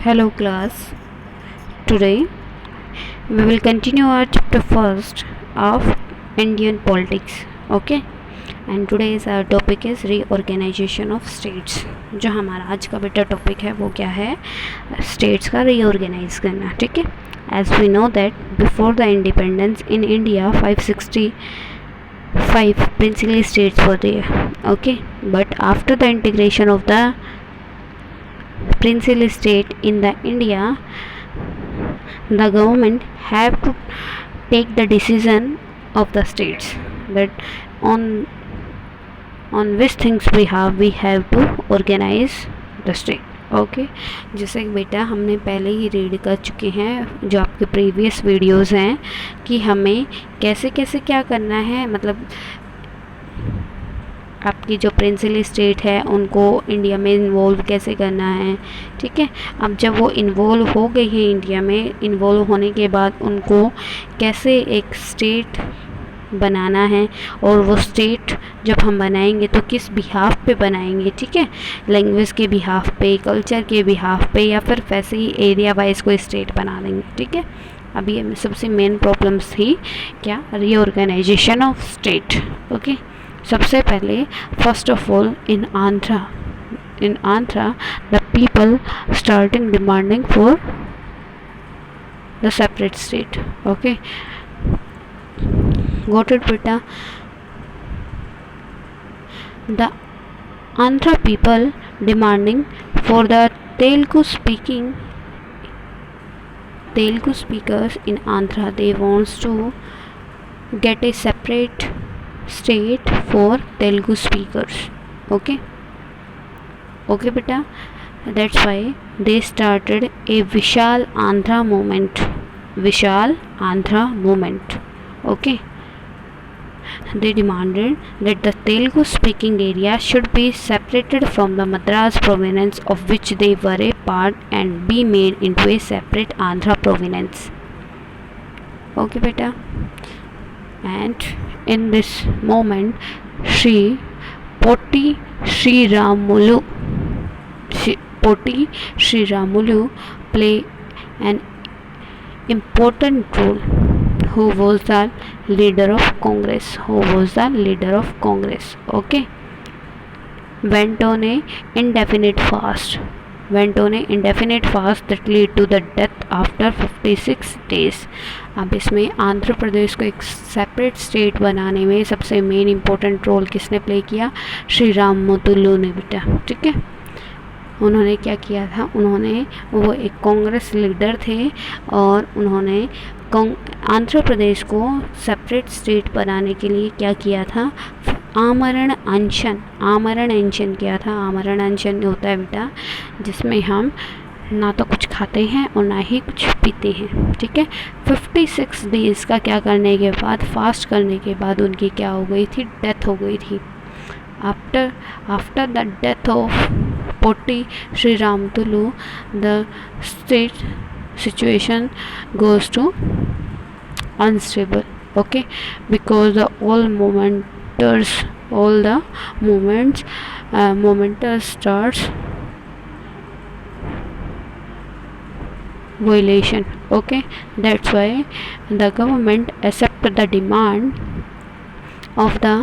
Hello class. Today we will continue our chapter first of Indian politics. Okay. And today's our topic is reorganization of states. जो हमारा आज का बेटा topic है वो क्या है? स्टेट्स का रीऑर्गेनाइज करना. ठीक है. As we know that before the independence in India 565 princely states were there. Okay. But after the integration of the princely state in the India, the government have to take the decision of the states that on which things we have to organize the state. Okay जैसे बेटा हमने पहले ही read कर चुके हैं जो आपके previous videos हैं कि हमें कैसे कैसे क्या करना है, मतलब आपकी जो प्रिंसिपल स्टेट है उनको इंडिया में इन्वॉल्व कैसे करना है. ठीक है. अब जब वो इन्वॉल्व हो गई है इंडिया में, इन्वॉल्व होने के बाद उनको कैसे एक स्टेट बनाना है, और वो स्टेट जब हम बनाएंगे तो किस बिहाफ पे बनाएंगे. ठीक है. लैंग्वेज के बिहाफ पे, कल्चर के बिहाफ पे, या फिर वैसे ही एरिया वाइज कोई स्टेट बना देंगे. ठीक है. अब ये सबसे मेन प्रॉब्लम्स थी क्या, रीऑर्गेनाइजेशन ऑफ स्टेट. ओके. सबसे पहले first of all in Andhra the people starting demanding for the separate state. Okay got it beta. The Andhra people demanding for the Telugu speakers in Andhra, they wants to get a separate state for Telugu speakers. Okay beta. That's why they started a Vishal Andhra movement. Okay. They demanded that the Telugu speaking area should be separated from the Madras province of which they were a part and be made into a separate Andhra province. Okay beta. And in this moment Potti Sri Ramulu play an important role. Who was the leader of Congress? Okay. Went on a indefinite fast that lead to the death after 56 days. अब इसमें आंध्र प्रदेश को एक separate state बनाने में सबसे main important role किसने play किया? श्री राम मोतुल्लू ने बेटा. ठीक है. उन्होंने क्या किया था, वो एक कांग्रेस लीडर थे और उन्होंने आंध्र प्रदेश को सेपरेट स्टेट बनाने के लिए क्या किया था, आमरण अनशन किया था. आमरण अनशन होता है बेटा जिसमें हम ना तो कुछ खाते हैं और ना ही कुछ पीते हैं. ठीक है. 56 डेज़ का क्या करने के बाद, फास्ट करने के बाद उनकी क्या हो गई थी, डेथ हो गई थी. After the death of Potti Sri Ramulu, the state situation goes to unstable. Okay, because all the momenters starts violation. Okay, that's why the government accept the demand of the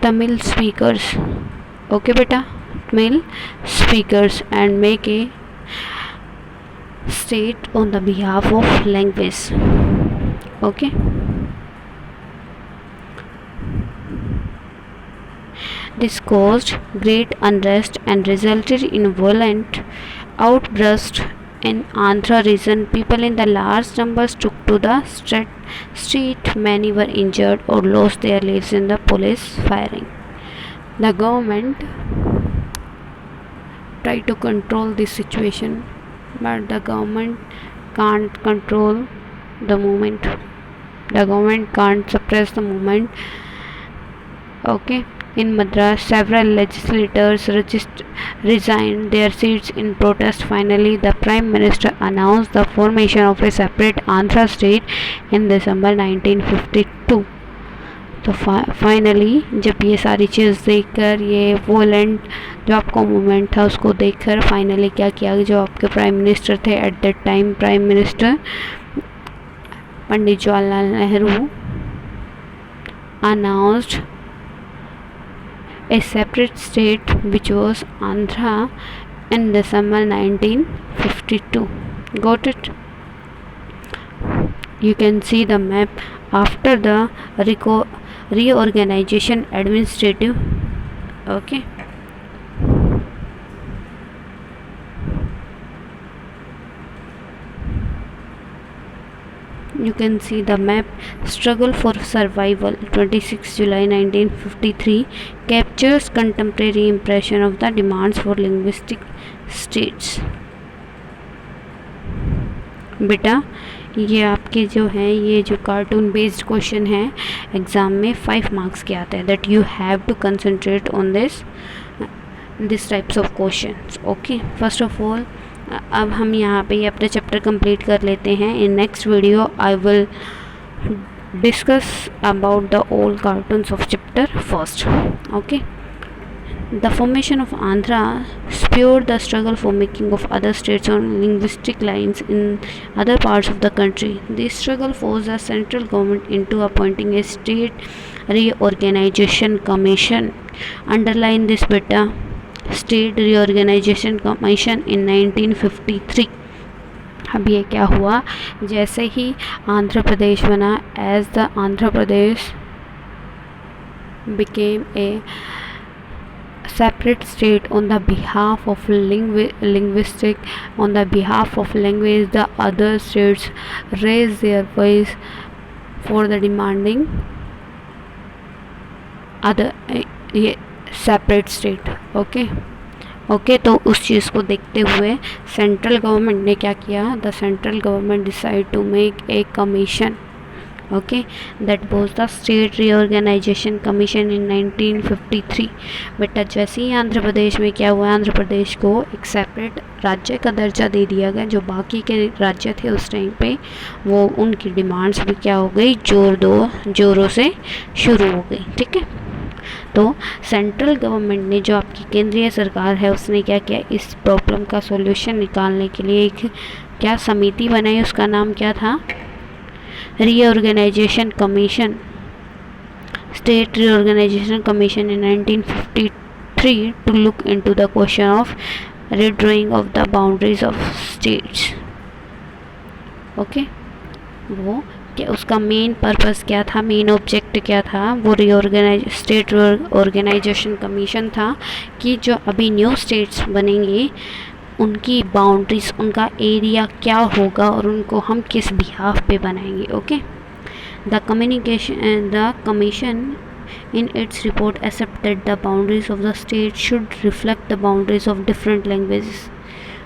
Tamil speakers. Okay beta, Tamil speakers, and make a state on the behalf of language. Okay. This caused great unrest and resulted in violent outbursts in Andhra region. People in the large numbers took to the street. Many were injured or lost their lives in the police firing. The government tried to control this situation, but the government can't control the movement. The government can't suppress the movement. Okay. In Madras, several legislators resigned their seats in protest. Finally, the Prime Minister announced the formation of a separate Andhra state in December 1952. तो finally जब ये सारी चीज़ देखकर, ये वोलेंट जो आपको movement था उसको देखकर फाइनली क्या किया, जो आपके प्राइम मिनिस्टर थे at that time, prime minister Pandit Jawaharlal Nehru announced a separate state which was Andhra in December 1952. Got it? You can see the map after the reorganization administrative. Okay. You can see the map. Struggle for survival, 26 July 1953, captures contemporary impression of the demands for linguistic states. बेटा ये आपके जो हैं, ये जो cartoon based question है exam में 5 marks के आते हैं, that you have to concentrate on this types of questions. Okay, first of all अब हम यहाँ पे ये अपना चैप्टर कंप्लीट कर लेते हैं. In next video I will discuss about the old cartoons of chapter first. Okay. The formation of Andhra spurred the struggle for making of other states on linguistic lines in other parts of the country. This struggle forced the central government into appointing a state reorganization commission. Underline this beta. State Reorganization Commission in 1953. अब ये क्या हुआ, जैसे ही आंध्र प्रदेश बना, as the Andhra Pradesh became a separate state on the behalf of on the behalf of language, the other states raised their voice for the demanding other separate state. Okay तो उस चीज़ को देखते हुए सेंट्रल गवर्नमेंट ने क्या किया, the central government decide to make a commission. Okay, that was the state reorganisation commission in 1953. बेटा जैसे ही आंध्र प्रदेश में क्या हुआ, आंध्र प्रदेश को एक सेपरेट राज्य का दर्जा दे दिया गया. जो बाकी के राज्य थे उस टाइम पे, वो उनकी डिमांड्स भी क्या हो गई, जोरों से शुरू हो गई. ठीक है, तो सेंट्रल गवर्नमेंट ने, जो आपकी केंद्रीय सरकार है, उसने क्या किया, इस प्रॉब्लम का सॉल्यूशन निकालने के लिए एक क्या समिति बनाई, उसका नाम क्या था, reorganisation commission, state reorganisation commission in 1953 to look into the question of redrawing of the boundaries of states. Okay, वो कि उसका मेन पर्पस क्या था, मेन ऑब्जेक्ट क्या था, वो स्टेट ऑर्गेनाइजेशन कमीशन था कि जो अभी न्यू स्टेट्स बनेंगे उनकी बाउंड्रीज, उनका एरिया क्या होगा और उनको हम किस बिहाफ पे बनाएंगे. Okay, the commission in its report accepted that the boundaries of the state should reflect the boundaries of different languages.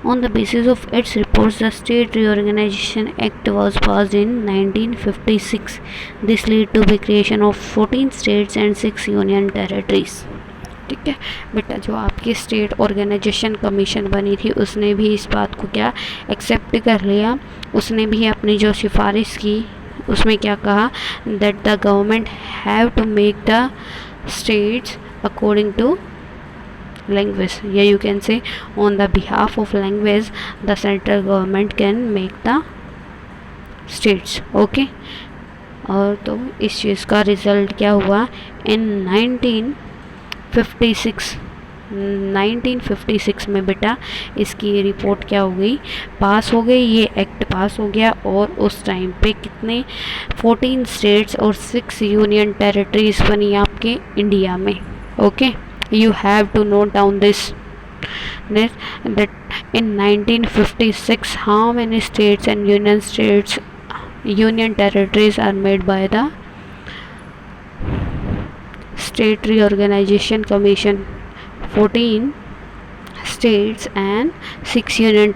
On the basis of its reports, the State Reorganization Act was passed in 1956. This led to the creation of 14 states and 6 union territories. ठीक है बेटा, जो आपकी state organisation commission बनी थी उसने भी इस बात को क्या एक्सेप्ट कर लिया. उसने भी अपनी जो सिफारिश की उसमें क्या कहा, that the government have to make the states according to language. Yeah, you can say on the behalf of language the central government can make the states. Okay, और तो इस चीज़ का रिज़ल्ट क्या हुआ, इन 1956 में बेटा इसकी रिपोर्ट क्या हो गई, पास हो गई, ये एक्ट पास हो गया. और उस टाइम पे कितने 14 स्टेट्स और 6 यूनियन टेरिटरीज बनी आपके इंडिया में. Okay, you have to note down this that in 1956 how many states and union territories are made by the State Reorganization Commission. 14 states and 6 union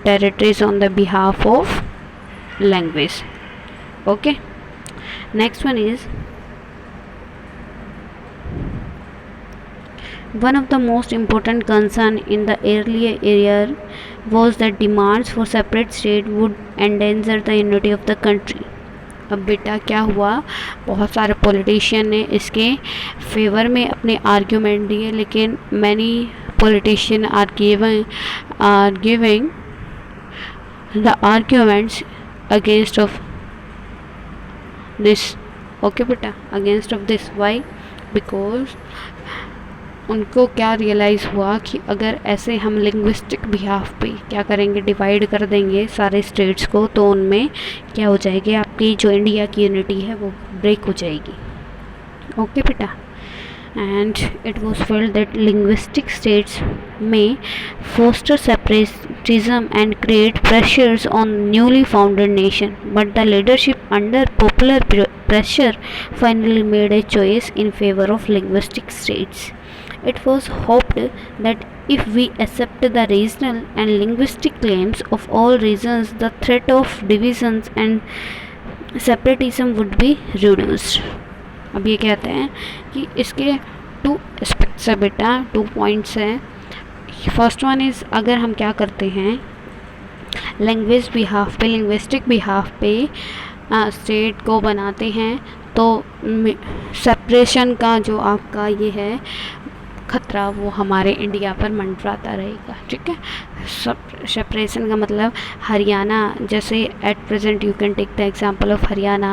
territories on the behalf of language. Okay, next one is, one of the most important concern in the earlier era was that demands for separate state would endanger the unity of the country. अब बेटा क्या हुआ, बहुत सारे politician ने इसके favour में अपने आर्ग्यूमेंट दिए, लेकिन many politician are giving the arguments against of this. Okay बेटा, against of this, why? Because उनको क्या रियलाइज़ हुआ कि अगर ऐसे हम लिंग्विस्टिक बिहाफ पे क्या करेंगे, डिवाइड कर देंगे सारे स्टेट्स को, तो उनमें क्या हो जाएगी, आपकी जो इंडिया की यूनिटी है वो ब्रेक हो जाएगी। ओके बेटा, and it was felt that linguistic states may foster separatism and create pressures on newly founded nation, but the leadership under popular pressure finally made a choice in favor of linguistic states. It was hoped that if we accept the regional and linguistic claims of all regions, the threat of divisions and separatism would be reduced. अब ये कहते हैं कि इसके 2 aspects है बेटा, 2 points हैं। First one is, अगर हम क्या करते हैं लिंग्विस्टिक बिहाफ पे स्टेट को बनाते हैं, तो सेपरेशन का जो आपका ये है खतरा, वो हमारे इंडिया पर मंडराता रहेगा। ठीक है, सेपरेशन का मतलब हरियाणा, जैसे at present you can take the example of Haryana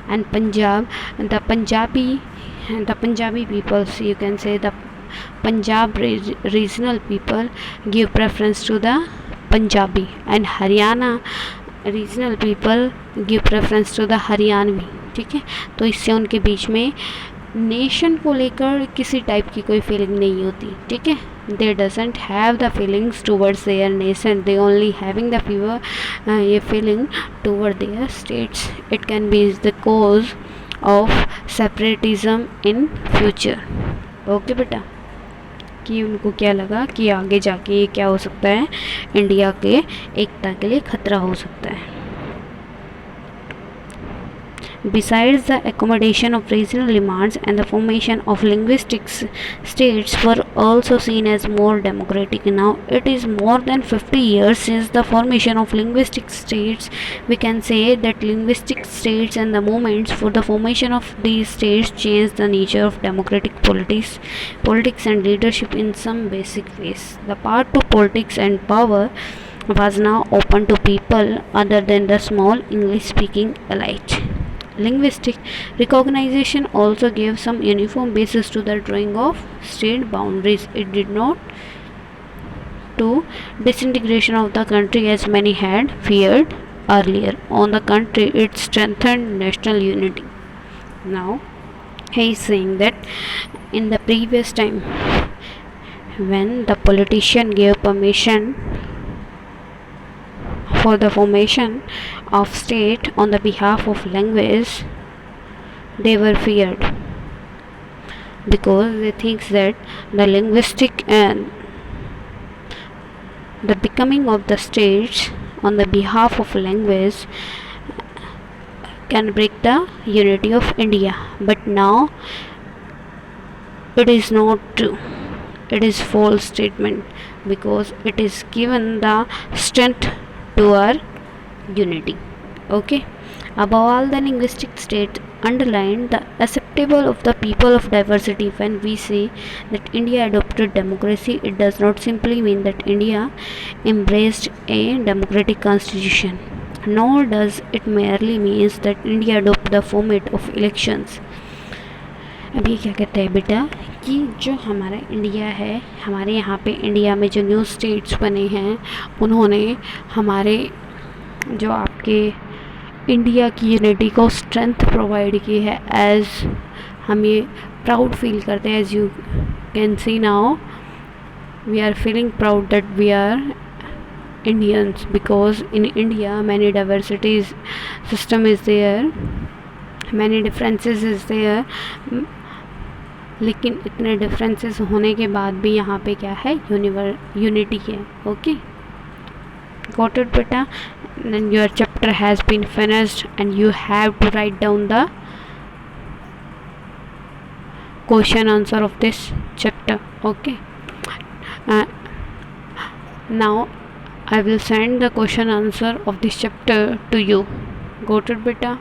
and Punjab, the Punjabi peoples, you can say the Punjab regional people give preference to the Punjabi and Haryana regional people give preference to the Haryanvi. ठीक है, तो इससे उनके बीच में नेशन को लेकर किसी टाइप की कोई फीलिंग नहीं होती। ठीक है, they doesn't have the feelings towards their nation, they only having the ये feeling toward their states. It can be the cause of separatism in future. Okay बेटा, कि उनको क्या लगा कि आगे जाके ये क्या हो सकता है, इंडिया के एकता के लिए खतरा हो सकता है। Besides, the accommodation of regional demands and the formation of linguistic states were also seen as more democratic. Now, it is more than 50 years since the formation of linguistic states. We can say that linguistic states and the movements for the formation of these states changed the nature of democratic politics and leadership in some basic ways. The path to politics and power was now open to people other than the small English-speaking elite. Linguistic recognition also gave some uniform basis to the drawing of state boundaries. It did not to disintegration of the country as many had feared earlier. On the contrary, it strengthened national unity. Now, he is saying that in the previous time, when the politician gave permission for the formation of state on the behalf of language, they were feared because they think that the linguistic and the becoming of the states on the behalf of language can break the unity of India. But now it is not true. It is false statement because it is given the strength to our unity. Okay, above all, the linguistic state underlined the acceptable of the people of diversity. When we say that India adopted democracy, it does not simply mean that India embraced a democratic constitution, nor does it merely means that India adopted the format of elections. अब ये क्या कहते हैं बेटा कि जो हमारा India है, हमारे यहाँ पे इंडिया में जो न्यू स्टेट्स बने हैं, उन्होंने हमारे जो आपके इंडिया की यूनिटी को स्ट्रेंथ प्रोवाइड की है। एज हम ये प्राउड फील करते हैं, as you can see now we are feeling proud that we are Indians, because in India many diversities system is there, many differences is there, लेकिन इतने differences होने के बाद भी यहाँ पे क्या है, यूनिटी है। ओके, गॉट इट बेटा? then your chapter has been finished and you have to write down the question answer of this chapter. Okay, now I will send the question answer of this chapter to you. Got it beta?